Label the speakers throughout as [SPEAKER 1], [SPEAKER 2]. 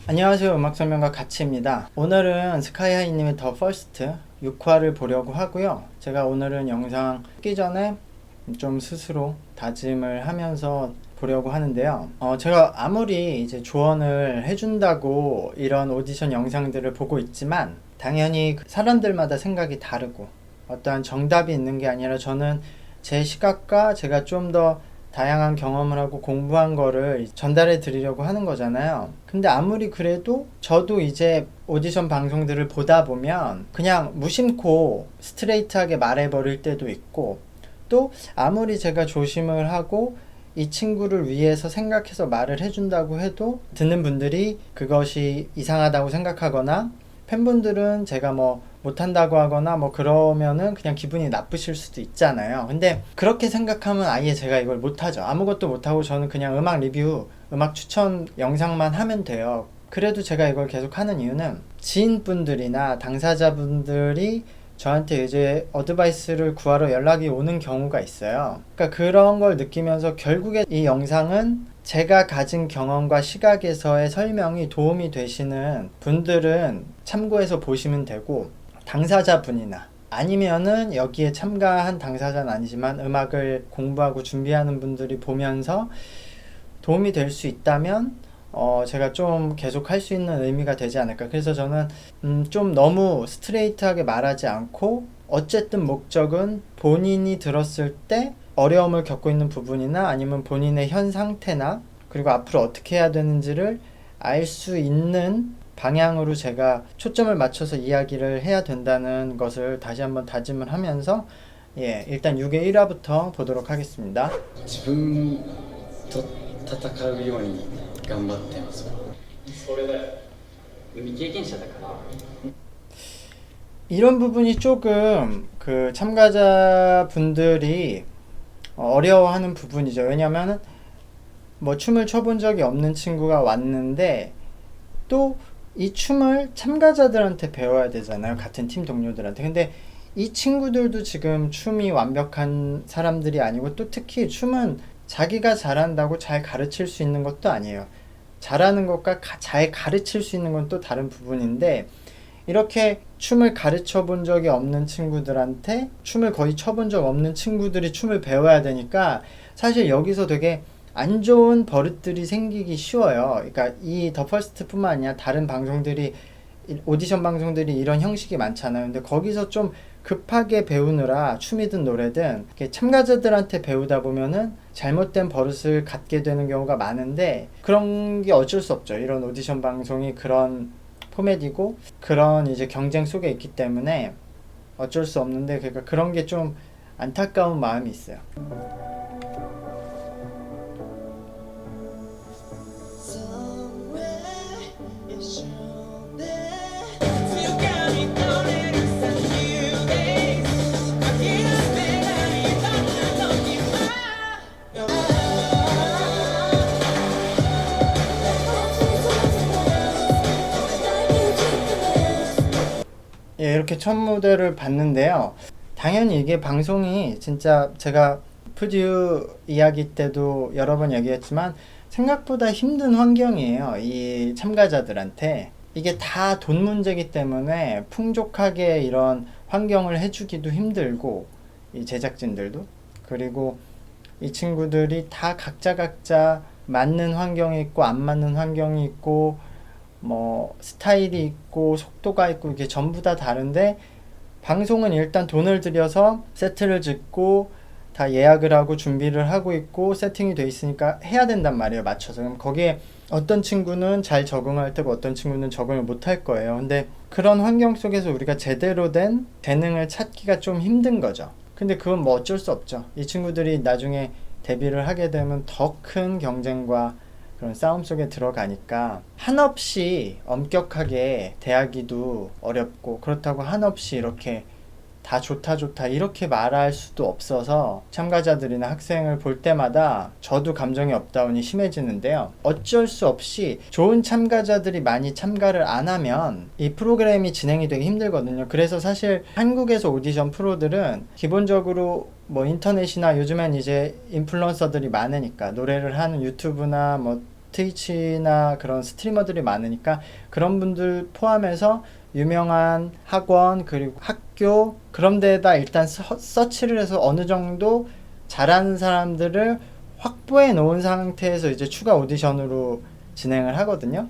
[SPEAKER 1] 안녕하세요. 음악설명가 가치입니다. 오늘은 스카이하이님의 더 퍼스트 6화를 보려고 하고요. 제가 오늘은 영상 찍기 전에 좀 스스로 다짐을 하면서 보려고 하는데요. 제가 아무리 이제 조언을 해준다고 이런 오디션 영상들을 보고 있지만 당연히 사람들마다 생각이 다르고 어떠한 정답이 있는 게 아니라 저는 제 시각과 제가 좀 더 다양한 경험을 하고 공부한 거를 전달해 드리려고 하는 거잖아요. 근데 아무리 그래도 저도 이제 오디션 방송들을 보다 보면 그냥 무심코 스트레이트하게 말해 버릴 때도 있고, 또 아무리 제가 조심을 하고 이 친구를 위해서 생각해서 말을 해준다고 해도 듣는 분들이 그것이 이상하다고 생각하거나 팬분들은 제가 못한다고 하거나 그러면은 그냥 기분이 나쁘실 수도 있잖아요. 근데 그렇게 생각하면 아예 제가 이걸 못하죠. 아무것도 못하고 저는 그냥 음악 리뷰, 음악 추천 영상만 하면 돼요. 그래도 제가 이걸 계속 하는 이유는 지인분들이나 당사자분들이 저한테 이제 어드바이스를 구하러 연락이 오는 경우가 있어요. 그러니까 그런 걸 느끼면서 결국에 이 영상은 제가 가진 경험과 시각에서의 설명이 도움이 되시는 분들은 참고해서 보시면 되고, 당사자분이나 아니면은 여기에 참가한 당사자는 아니지만 음악을 공부하고 준비하는 분들이 보면서 도움이 될 수 있다면 제가 좀 계속 할 수 있는 의미가 되지 않을까. 그래서 저는 좀 너무 스트레이트하게 말하지 않고, 어쨌든 목적은 본인이 들었을 때 어려움을 겪고 있는 부분이나 아니면 본인의 현 상태나 그리고 앞으로 어떻게 해야 되는지를 알 수 있는 방향으로 제가 초점을 맞춰서 이야기를 해야 된다는 것을 다시 한번 다짐을 하면서 일단 6회 1화부터 보도록 하겠습니다.
[SPEAKER 2] 自分と戦うように頑張ってます。それだよ。未経験者だから。
[SPEAKER 1] 이런 부분이 조금 그 참가자분들이 어려워하는 부분이죠. 왜냐면 춤을 춰본 적이 없는 친구가 왔는데 또 이 춤을 참가자들한테 배워야 되잖아요. 같은 팀 동료들한테. 근데 이 친구들도 지금 춤이 완벽한 사람들이 아니고, 또 특히 춤은 자기가 잘한다고 잘 가르칠 수 있는 것도 아니에요. 잘하는 것과 잘 가르칠 수 있는 건 또 다른 부분인데, 이렇게 춤을 가르쳐 본 적이 없는 친구들한테 춤을 거의 춰본 적 없는 친구들이 춤을 배워야 되니까 사실 여기서 되게 안 좋은 버릇들이 생기기 쉬워요. 그러니까 이 더 퍼스트 뿐만 아니라 다른 방송들이, 오디션 방송들이 이런 형식이 많잖아요. 근데 거기서 좀 급하게 배우느라 춤이든 노래든 참가자들한테 배우다 보면은 잘못된 버릇을 갖게 되는 경우가 많은데, 그런 게 어쩔 수 없죠. 이런 오디션 방송이 그런 포맷이고 그런 이제 경쟁 속에 있기 때문에 어쩔 수 없는데, 그러니까 그런 게 좀 안타까운 마음이 있어요. 이렇게 첫 무대를 봤는데요. 당연히 이게 방송이 진짜 제가 푸듀 이야기 때도 여러 번 얘기했지만 생각보다 힘든 환경이에요. 이 참가자들한테. 이게 다 돈 문제이기 때문에 풍족하게 이런 환경을 해주기도 힘들고, 이 제작진들도. 그리고 이 친구들이 다 각자 맞는 환경이 있고 안 맞는 환경이 있고 스타일이 있고 속도가 있고, 이게 전부 다 다른데, 방송은 일단 돈을 들여서 세트를 짓고 다 예약을 하고 준비를 하고 있고 세팅이 돼 있으니까 해야 된단 말이에요. 맞춰서. 그럼 거기에 어떤 친구는 잘 적응할 테고 어떤 친구는 적응을 못 할 거예요. 근데 그런 환경 속에서 우리가 제대로 된 재능을 찾기가 좀 힘든 거죠. 근데 그건 어쩔 수 없죠. 이 친구들이 나중에 데뷔를 하게 되면 더 큰 경쟁과 그런 싸움 속에 들어가니까 한없이 엄격하게 대하기도 어렵고, 그렇다고 한없이 이렇게 다 좋다 좋다 이렇게 말할 수도 없어서 참가자들이나 학생을 볼 때마다 저도 감정의 업다운이 심해지는데요. 어쩔 수 없이 좋은 참가자들이 많이 참가를 안 하면 이 프로그램이 진행이 되게 힘들거든요. 그래서 사실 한국에서 오디션 프로들은 기본적으로 뭐 인터넷이나 요즘엔 이제 인플루언서들이 많으니까 노래를 하는 유튜브나 뭐 트위치나 그런 스트리머들이 많으니까 그런 분들 포함해서 유명한 학원 그리고 학교 그런 데다 일단 서치를 해서 어느 정도 잘하는 사람들을 확보해 놓은 상태에서 이제 추가 오디션으로 진행을 하거든요.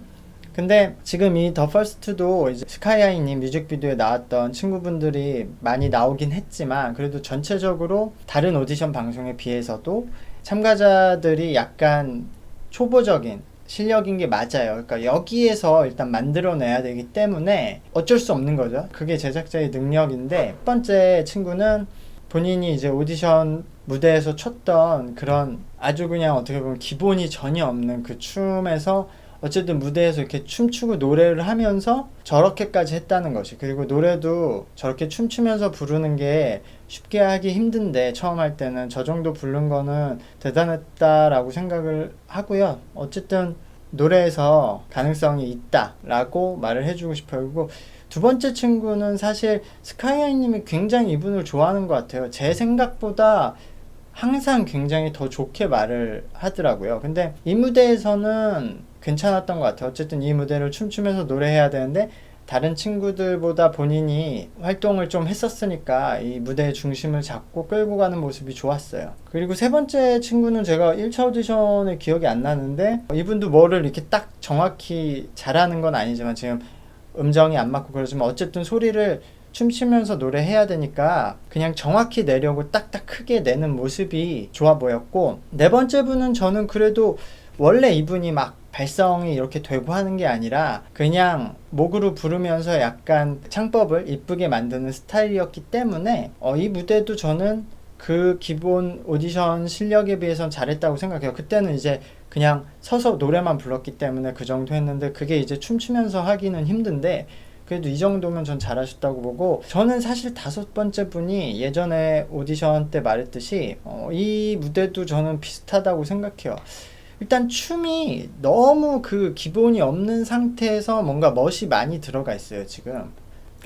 [SPEAKER 1] 근데 지금 이 더 퍼스트도 이제 스카이하이님 뮤직비디오에 나왔던 친구분들이 많이 나오긴 했지만 그래도 전체적으로 다른 오디션 방송에 비해서도 참가자들이 약간 초보적인 실력인 게 맞아요. 그러니까 여기에서 일단 만들어내야 되기 때문에 어쩔 수 없는 거죠. 그게 제작자의 능력인데 첫 번째 친구는 본인이 이제 오디션 무대에서 췄던 그런 아주 그냥 어떻게 보면 기본이 전혀 없는 그 춤에서 어쨌든 무대에서 이렇게 춤추고 노래를 하면서 저렇게까지 했다는 것이, 그리고 노래도 저렇게 춤추면서 부르는 게 쉽게 하기 힘든데 처음 할 때는 저 정도 부른 거는 대단했다라고 생각을 하고요. 어쨌든 노래에서 가능성이 있다라고 말을 해주고 싶어요. 그리고 두 번째 친구는 사실 스카이하이님이 굉장히 이분을 좋아하는 것 같아요. 제 생각보다 항상 굉장히 더 좋게 말을 하더라고요. 근데 이 무대에서는 괜찮았던 것 같아요. 어쨌든 이 무대를 춤추면서 노래해야 되는데 다른 친구들보다 본인이 활동을 좀 했었으니까 이 무대의 중심을 잡고 끌고 가는 모습이 좋았어요. 그리고 세 번째 친구는 제가 1차 오디션의 기억이 안 나는데 이분도 뭐를 이렇게 딱 정확히 잘하는 건 아니지만 지금 음정이 안 맞고 그러지만 어쨌든 소리를 춤추면서 노래해야 되니까 그냥 정확히 내려고 딱딱 크게 내는 모습이 좋아 보였고, 네 번째 분은 저는 그래도 원래 이분이 막 발성이 이렇게 되고 하는 게 아니라 그냥 목으로 부르면서 약간 창법을 이쁘게 만드는 스타일이었기 때문에 이 무대도 저는 그 기본 오디션 실력에 비해서는 잘했다고 생각해요. 그때는 이제 그냥 서서 노래만 불렀기 때문에 그 정도 했는데 그게 이제 춤추면서 하기는 힘든데 그래도 이 정도면 전 잘하셨다고 보고, 저는 사실 다섯 번째 분이 예전에 오디션 때 말했듯이 이 무대도 저는 비슷하다고 생각해요. 일단 춤이 너무 그 기본이 없는 상태에서 뭔가 멋이 많이 들어가 있어요, 지금.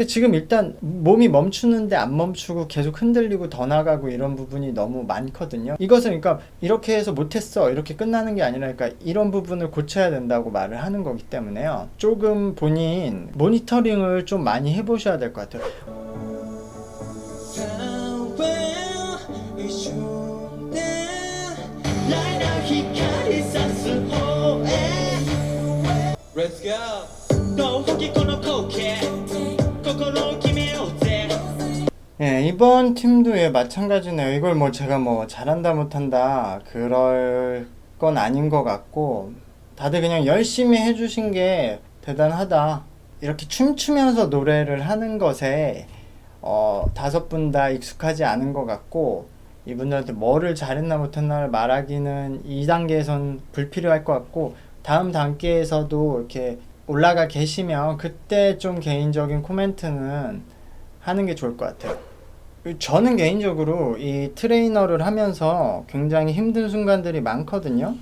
[SPEAKER 1] 지금 일단 몸이 멈추는데 안 멈추고 계속 흔들리고 더 나가고 이런 부분이 너무 많거든요. 이것은 그러니까 이렇게 해서 못했어 이렇게 끝나는 게 아니라 그러니까 이런 부분을 고쳐야 된다고 말을 하는 거기 때문에요. 조금 본인 모니터링을 좀 많이 해보셔야 될 것 같아요.
[SPEAKER 3] Let's go. 또 혹시この光景心を決めようぜ.
[SPEAKER 1] 예, 이번 팀도 예, 마찬가지네요. 이걸 뭐 제가 뭐 잘한다 못한다 그럴 건 아닌 것 같고 다들 그냥 열심히 해주신 게 대단하다. 이렇게 춤추면서 노래를 하는 것에 다섯 분 다 익숙하지 않은 것 같고 이분들한테 뭐를 잘했나 못했나를 말하기는 이 단계에선 불필요할 것 같고 다음 단계에서도 이렇게 올라가 계시면 그때 좀 개인적인 코멘트는 하는 게 좋을 것 같아요. 저는 개인적으로 이 트레이너를 하면서 굉장히 힘든 순간들이 많거든요.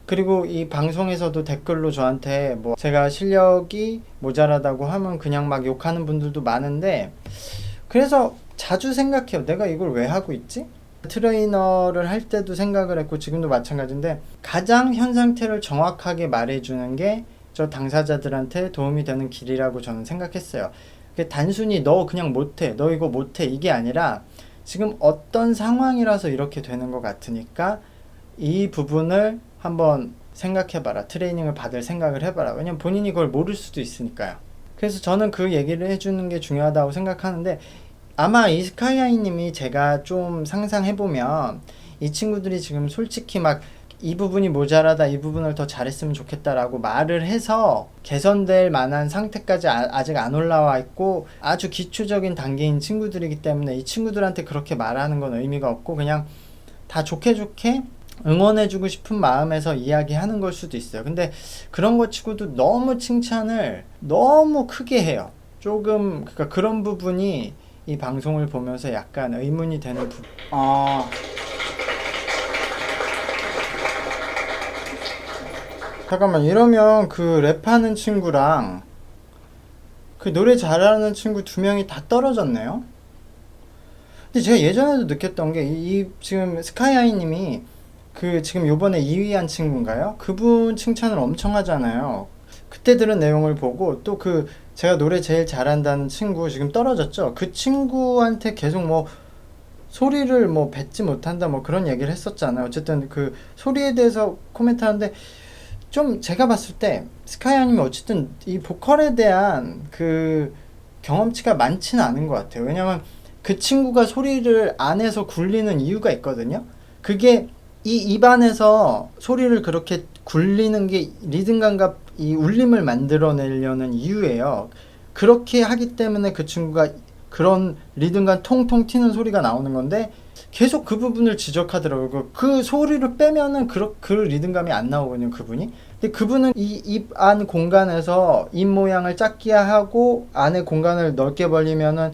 [SPEAKER 1] 그리고 이 방송에서도 댓글로 저한테 뭐 제가 실력이 모자라다고 하면 그냥 막 욕하는 분들도 많은데 그래서 자주 생각해요. 내가 이걸 왜 하고 있지? 트레이너를 할 때도 생각을 했고 지금도 마찬가지인데 가장 현 상태를 정확하게 말해주는 게 저 당사자들한테 도움이 되는 길이라고 저는 생각했어요. 단순히 너 그냥 못해, 너 이거 못해 이게 아니라 지금 어떤 상황이라서 이렇게 되는 것 같으니까 이 부분을 한번 생각해봐라. 트레이닝을 받을 생각을 해봐라. 왜냐면 본인이 그걸 모를 수도 있으니까요. 그래서 저는 그 얘기를 해주는 게 중요하다고 생각하는데 아마 이 스카이하이님이 제가 좀 상상해보면 이 친구들이 지금 솔직히 막 이 부분이 모자라다 이 부분을 더 잘했으면 좋겠다라고 말을 해서 개선될 만한 상태까지 아직 안 올라와 있고 아주 기초적인 단계인 친구들이기 때문에 이 친구들한테 그렇게 말하는 건 의미가 없고 그냥 다 좋게 좋게 응원해주고 싶은 마음에서 이야기하는 걸 수도 있어요. 근데 그런 것 치고도 너무 칭찬을 너무 크게 해요. 조금 그러니까 그런 부분이 이 방송을 보면서 약간 의문이 되는 잠깐만, 이러면 그 랩하는 친구랑 그 노래 잘하는 친구 두 명이 다 떨어졌네요. 근데 제가 예전에도 느꼈던 게 이 지금 스카이하이 님이 그 지금 요번에 2위 한 친구인가요? 그분 칭찬을 엄청 하잖아요. 그때 들은 내용을 보고 또 그 제가 노래 제일 잘한다는 친구 지금 떨어졌죠? 그 친구한테 계속 뭐 소리를 뭐 뱉지 못한다 뭐 그런 얘기를 했었잖아요. 어쨌든 그 소리에 대해서 코멘트 하는데 좀 제가 봤을 때 스카이아님이 어쨌든 이 보컬에 대한 그 경험치가 많지는 않은 것 같아요. 왜냐면 그 친구가 소리를 안에서 굴리는 이유가 있거든요. 그게 이 입안에서 소리를 그렇게 굴리는 게 리듬감과 이 울림을 만들어내려는 이유예요. 그렇게 하기 때문에 그 친구가 그런 리듬감 통통 튀는 소리가 나오는 건데 계속 그 부분을 지적하더라고요. 그 소리를 빼면은 그 리듬감이 안 나오거든요, 그분이. 근데 그분은 이 입 안 공간에서 입 모양을 작게 하고 안에 공간을 넓게 벌리면은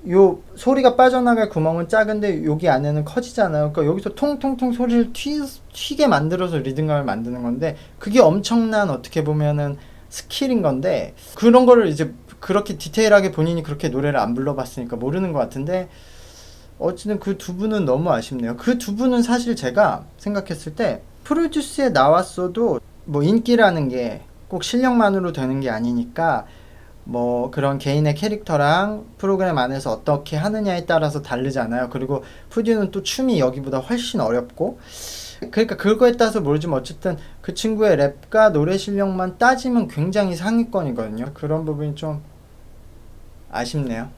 [SPEAKER 1] 요 소리가 빠져나갈 구멍은 작은데 여기 안에는 커지잖아요. 그러니까 여기서 통통통 소리를 튀게 만들어서 리듬감을 만드는 건데 그게 엄청난 어떻게 보면은 스킬인 건데 그런 거를 이제 그렇게 디테일하게 본인이 그렇게 노래를 안 불러봤으니까 모르는 것 같은데 어쨌든 그 두 분은 너무 아쉽네요. 그 두 분은 사실 제가 생각했을 때 프로듀스에 나왔어도 뭐 인기라는 게 꼭 실력만으로 되는 게 아니니까 뭐 그런 개인의 캐릭터랑 프로그램 안에서 어떻게 하느냐에 따라서 다르잖아요. 그리고 푸디는 또 춤이 여기보다 훨씬 어렵고 그러니까 그거에 따라서 모르지만 어쨌든 그 친구의 랩과 노래 실력만 따지면 굉장히 상위권이거든요. 그런 부분이 좀 아쉽네요.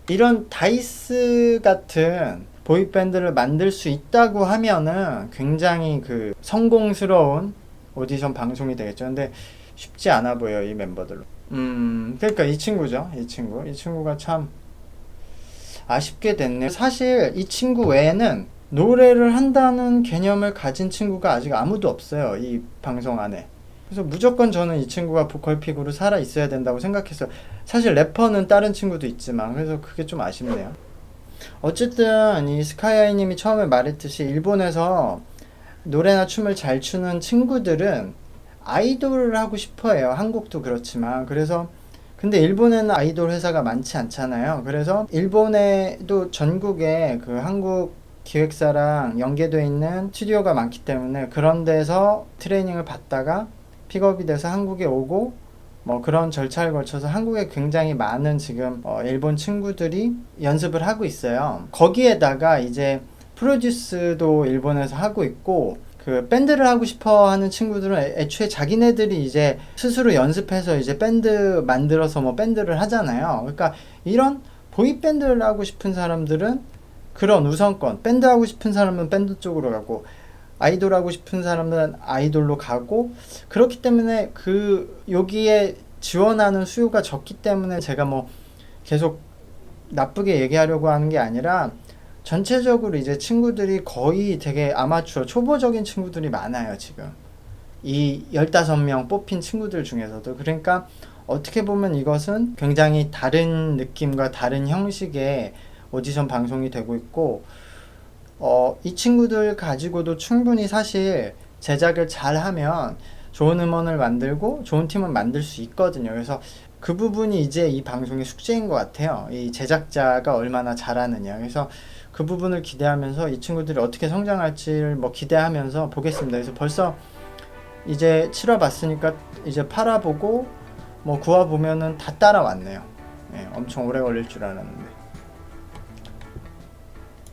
[SPEAKER 1] 이런 다이스 같은 보이밴드를 만들 수 있다고 하면은 굉장히 그 성공스러운 오디션 방송이 되겠죠. 근데 쉽지 않아 보여요, 이 멤버들로. 그러니까 이 친구죠. 이 친구가 참 아쉽게 됐네요. 사실 이 친구 외에는 노래를 한다는 개념을 가진 친구가 아직 아무도 없어요, 이 방송 안에. 그래서 무조건 저는 이 친구가 보컬픽으로 살아 있어야 된다고 생각했어요. 사실 래퍼는 다른 친구도 있지만. 그래서 그게 좀 아쉽네요. 어쨌든 이 스카이아이 님이 처음에 말했듯이 일본에서 노래나 춤을 잘 추는 친구들은 아이돌을 하고 싶어 해요. 한국도 그렇지만. 그래서 근데 일본에는 아이돌 회사가 많지 않잖아요. 그래서 일본에도 전국에 그 한국 기획사랑 연계되어 있는 스튜디오가 많기 때문에 그런 데서 트레이닝을 받다가 픽업이 돼서 한국에 오고 뭐 그런 절차를 거쳐서 한국에 굉장히 많은 지금 일본 친구들이 연습을 하고 있어요. 거기에다가 이제 프로듀스도 일본에서 하고 있고 그 밴드를 하고 싶어 하는 친구들은 애초에 자기네들이 이제 스스로 연습해서 이제 밴드 만들어서 뭐 밴드를 하잖아요. 그러니까 이런 보이밴드를 하고 싶은 사람들은 그런 우선권, 밴드 하고 싶은 사람은 밴드 쪽으로 가고 아이돌 하고 싶은 사람은 아이돌로 가고 그렇기 때문에 그 여기에 지원하는 수요가 적기 때문에 제가 뭐 계속 나쁘게 얘기하려고 하는 게 아니라 전체적으로 이제 친구들이 거의 되게 아마추어 초보적인 친구들이 많아요. 지금 이 15명 뽑힌 친구들 중에서도. 그러니까 어떻게 보면 이것은 굉장히 다른 느낌과 다른 형식의 오디션 방송이 되고 있고 이 친구들 가지고도 충분히 사실 제작을 잘 하면 좋은 음원을 만들고 좋은 팀을 만들 수 있거든요. 그래서 그 부분이 이제 이 방송의 숙제인 것 같아요. 이 제작자가 얼마나 잘하느냐. 그래서 그 부분을 기대하면서 이 친구들이 어떻게 성장할지를 뭐 기대하면서 보겠습니다. 그래서 벌써 이제 7화 봤으니까 이제 8화 보고 뭐 9화 보면은 다 따라왔네요. 예, 엄청 오래 걸릴 줄 알았는데.